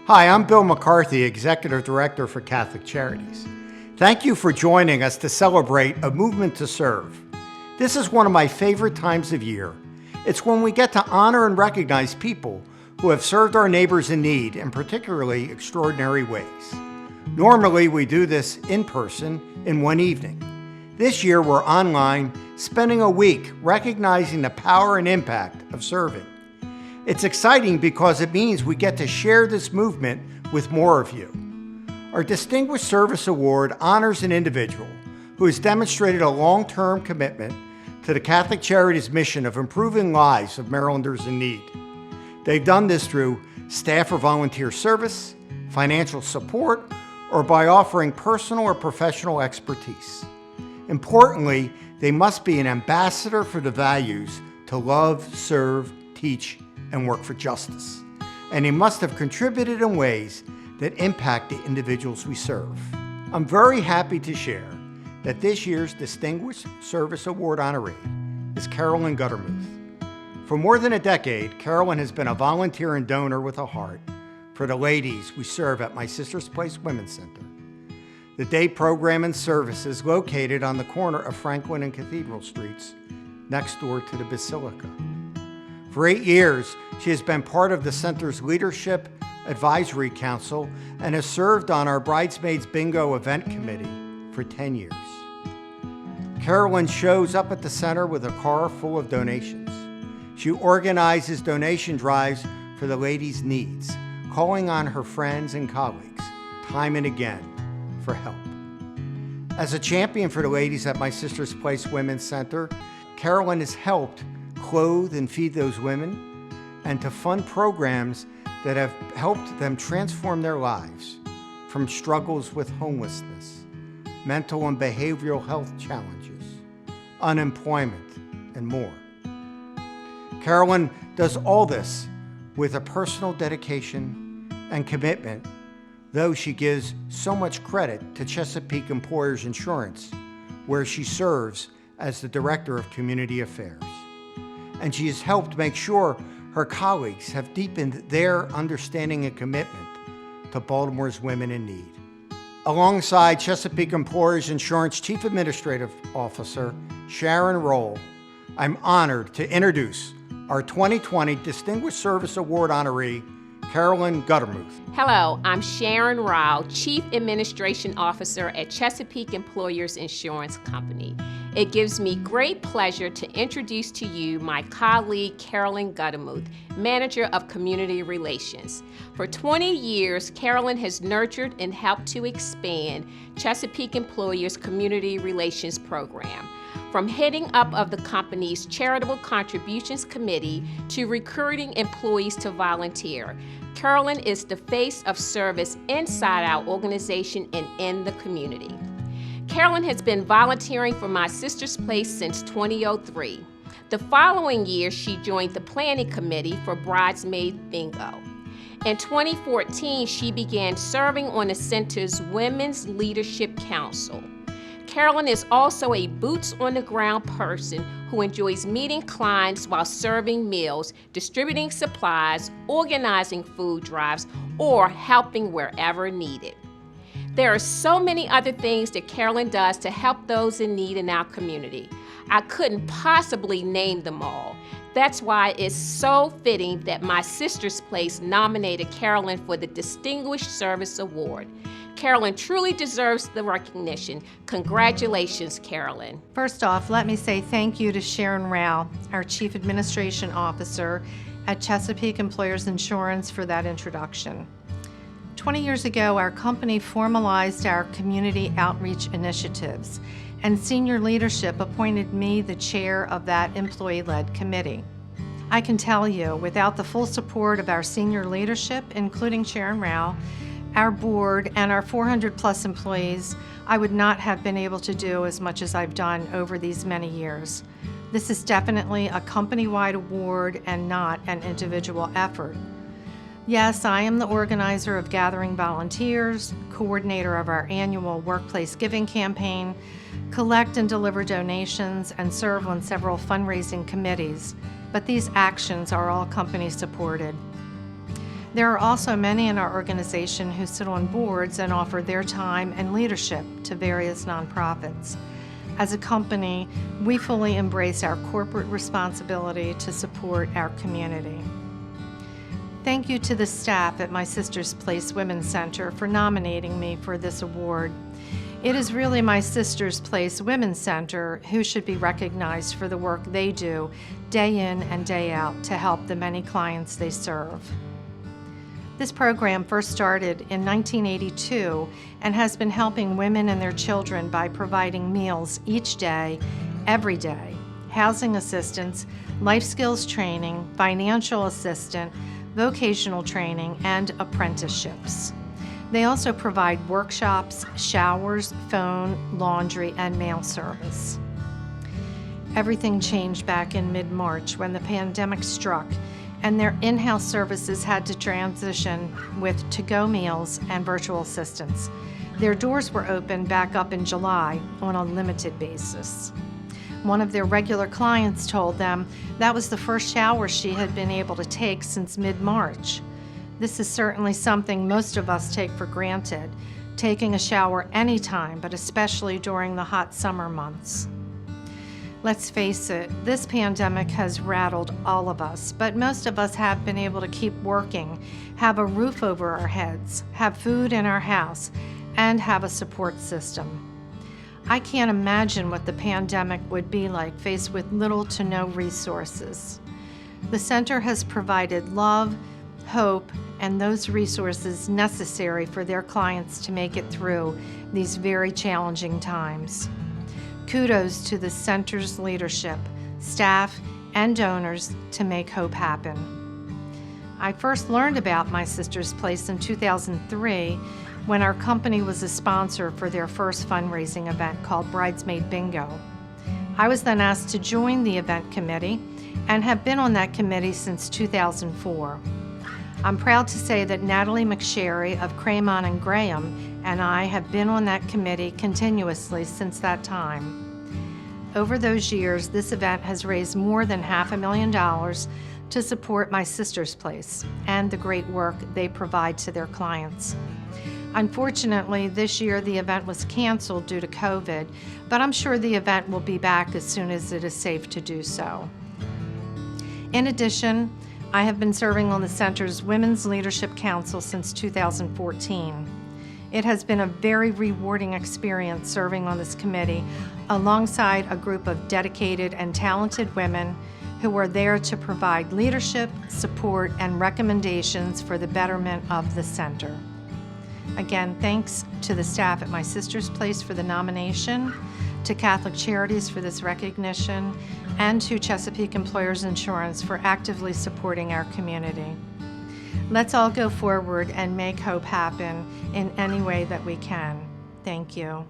Hi, I'm Bill McCarthy, Executive Director for Catholic Charities. Thank you for joining us to celebrate a movement to serve. This is one of my favorite times of year. It's when we get to honor and recognize people who have served our neighbors in need in particularly extraordinary ways. Normally, we do this in person in one evening. This year, we're online, spending a week recognizing the power and impact of serving. It's exciting because it means we get to share this movement with more of you. Our Distinguished Service Award honors an individual who has demonstrated a long-term commitment to the Catholic Charities mission of improving lives of Marylanders in need. They've done this through staff or volunteer service, financial support, or by offering personal or professional expertise. Importantly, they must be an ambassador for the values to love, serve, teach, and work for justice. And they must have contributed in ways that impact the individuals we serve. I'm very happy to share that this year's Distinguished Service Award honoree is Carolyn Gutermuth. For more than a decade, Carolyn has been a volunteer and donor with a heart for the ladies we serve at My Sister's Place Women's Center. The day program and service is located on the corner of Franklin and Cathedral Streets, next door to the Basilica. For 8 years, she has been part of the center's Leadership Advisory Council and has served on our Bridesmaids Bingo Event Committee for 10 years. Carolyn shows up at the center with a car full of donations. She organizes donation drives for the ladies' needs, calling on her friends and colleagues time and again for help. As a champion for the ladies at My Sister's Place Women's Center, Carolyn has helped clothe and feed those women and to fund programs that have helped them transform their lives from struggles with homelessness, mental and behavioral health challenges, unemployment, and more. Carolyn does all this with a personal dedication and commitment, though she gives so much credit to Chesapeake Employers Insurance, where she serves as the Director of Community Affairs. And she has helped make sure her colleagues have deepened their understanding and commitment to Baltimore's women in need. Alongside Chesapeake Employers Insurance Chief Administrative Officer Sharon Roll, I'm honored to introduce our 2020 Distinguished Service Award honoree, Carolyn Gutermuth. Hello, I'm Sharon Rao, Chief Administration Officer at Chesapeake Employers Insurance Company. It gives me great pleasure to introduce to you my colleague, Carolyn Gutermuth, Manager of Community Relations. For 20 years, Carolyn has nurtured and helped to expand Chesapeake Employers Community Relations Program. From heading up of the company's Charitable Contributions Committee to recruiting employees to volunteer, Carolyn is the face of service inside our organization and in the community. Carolyn has been volunteering for My Sister's Place since 2003. The following year, she joined the planning committee for Bridesmaids Bingo. In 2014, she began serving on the center's Women's Leadership Council. Carolyn is also a boots-on-the-ground person who enjoys meeting clients while serving meals, distributing supplies, organizing food drives, or helping wherever needed. There are so many other things that Carolyn does to help those in need in our community. I couldn't possibly name them all. That's why it's so fitting that My Sister's Place nominated Carolyn for the Distinguished Service Award. Carolyn truly deserves the recognition. Congratulations, Carolyn. First off, let me say thank you to Sharon Rao, our Chief Administration Officer at Chesapeake Employers Insurance, for that introduction. 20 years ago, our company formalized our community outreach initiatives, and senior leadership appointed me the chair of that employee-led committee. I can tell you, without the full support of our senior leadership, including Sharon Rao, our board, and our 400-plus employees, I would not have been able to do as much as I've done over these many years. This is definitely a company-wide award and not an individual effort. Yes, I am the organizer of gathering volunteers, coordinator of our annual workplace giving campaign, collect and deliver donations, and serve on several fundraising committees, but these actions are all company supported. There are also many in our organization who sit on boards and offer their time and leadership to various nonprofits. As a company, we fully embrace our corporate responsibility to support our community. Thank you to the staff at My Sister's Place Women's Center for nominating me for this award. It is really My Sister's Place Women's Center who should be recognized for the work they do day in and day out to help the many clients they serve. This program first started in 1982 and has been helping women and their children by providing meals each day, every day, housing assistance, life skills training, financial assistance, vocational training, and apprenticeships. They also provide workshops, showers, phone, laundry, and mail service. Everything changed back in mid-March when the pandemic struck, and their in-house services had to transition with to-go meals and virtual assistance. Their doors were opened back up in July on a limited basis. One of their regular clients told them that was the first shower she had been able to take since mid-March. This is certainly something most of us take for granted, taking a shower anytime, but especially during the hot summer months. Let's face it, this pandemic has rattled all of us, but most of us have been able to keep working, have a roof over our heads, have food in our house, and have a support system. I can't imagine what the pandemic would be like faced with little to no resources. The center has provided love, hope, and those resources necessary for their clients to make it through these very challenging times. Kudos to the center's leadership, staff, and donors to make hope happen. I first learned about My Sister's Place in 2003 when our company was a sponsor for their first fundraising event called Bridesmaid Bingo. I was then asked to join the event committee and have been on that committee since 2004. I'm proud to say that Natalie McSherry of Cramon and Graham and I have been on that committee continuously since that time. Over those years, this event has raised more than $500,000 to support My Sister's Place and the great work they provide to their clients. Unfortunately, this year the event was canceled due to COVID, but I'm sure the event will be back as soon as it is safe to do so. In addition, I have been serving on the Center's Women's Leadership Council since 2014. It has been a very rewarding experience serving on this committee alongside a group of dedicated and talented women who are there to provide leadership, support, and recommendations for the betterment of the center. Again, thanks to the staff at My Sister's Place for the nomination, to Catholic Charities for this recognition, and to Chesapeake Employers Insurance for actively supporting our community. Let's all go forward and make hope happen in any way that we can. Thank you.